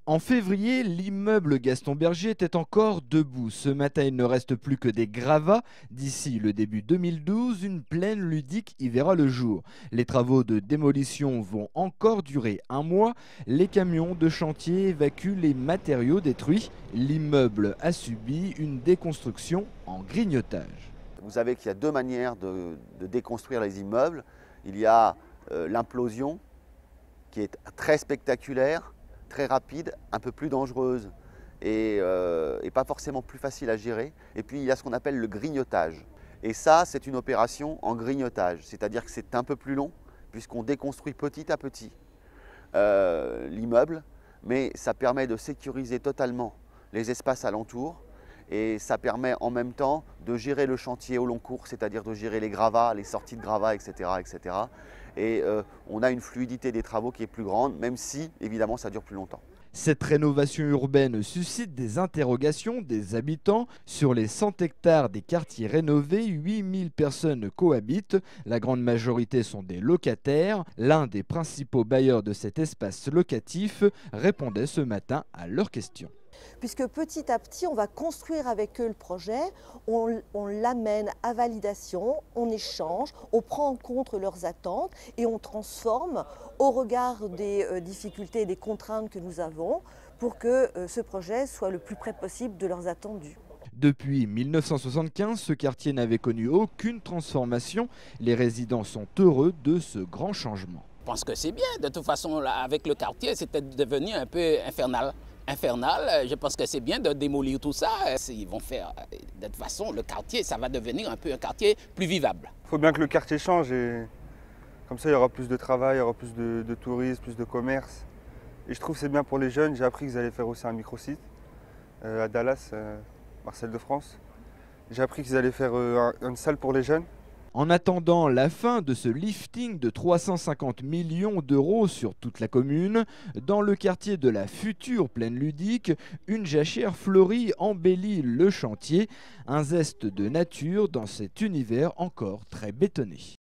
En février, l'immeuble Gaston Berger était encore debout. Ce matin, il ne reste plus que des gravats. D'ici le début 2012, une plaine ludique y verra le jour. Les travaux de démolition vont encore durer un mois. Les camions de chantier évacuent les matériaux détruits. L'immeuble a subi une déconstruction en grignotage. Vous savez qu'il y a deux manières de déconstruire les immeubles. Il y a l'implosion qui est très spectaculaire, très rapide, un peu plus dangereuse et pas forcément plus facile à gérer. Et puis il y a ce qu'on appelle le grignotage. Et ça, c'est une opération en grignotage, c'est-à-dire que c'est un peu plus long puisqu'on déconstruit petit à petit l'immeuble, mais ça permet de sécuriser totalement les espaces alentours et ça permet en même temps de gérer le chantier au long cours, c'est-à-dire de gérer les gravats, les sorties de gravats, etc. etc. Et on a une fluidité des travaux qui est plus grande, même si évidemment ça dure plus longtemps. Cette rénovation urbaine suscite des interrogations des habitants. Sur les 100 hectares des quartiers rénovés, 8000 personnes cohabitent. La grande majorité sont des locataires. L'un des principaux bailleurs de cet espace locatif répondait ce matin à leurs questions. Puisque petit à petit, on va construire avec eux le projet, on l'amène à validation, on échange, on prend en compte leurs attentes et on transforme au regard des difficultés et des contraintes que nous avons pour que ce projet soit le plus près possible de leurs attendus. Depuis 1975, ce quartier n'avait connu aucune transformation. Les résidents sont heureux de ce grand changement. Je pense que c'est bien. De toute façon, là, avec le quartier, c'était devenu un peu infernal. Je pense que c'est bien de démolir tout ça. Ils vont faire, de toute façon, le quartier, ça va devenir un peu un quartier plus vivable. Il faut bien que le quartier change et comme ça, il y aura plus de travail, il y aura plus de tourisme, plus de commerce. Et je trouve que c'est bien pour les jeunes. J'ai appris qu'ils allaient faire aussi un microsite à Dallas, Marseille de France. J'ai appris qu'ils allaient faire une salle pour les jeunes. En attendant la fin de ce lifting de 350 millions d'euros sur toute la commune, dans le quartier de la future plaine ludique, une jachère fleurie embellit le chantier, un zeste de nature dans cet univers encore très bétonné.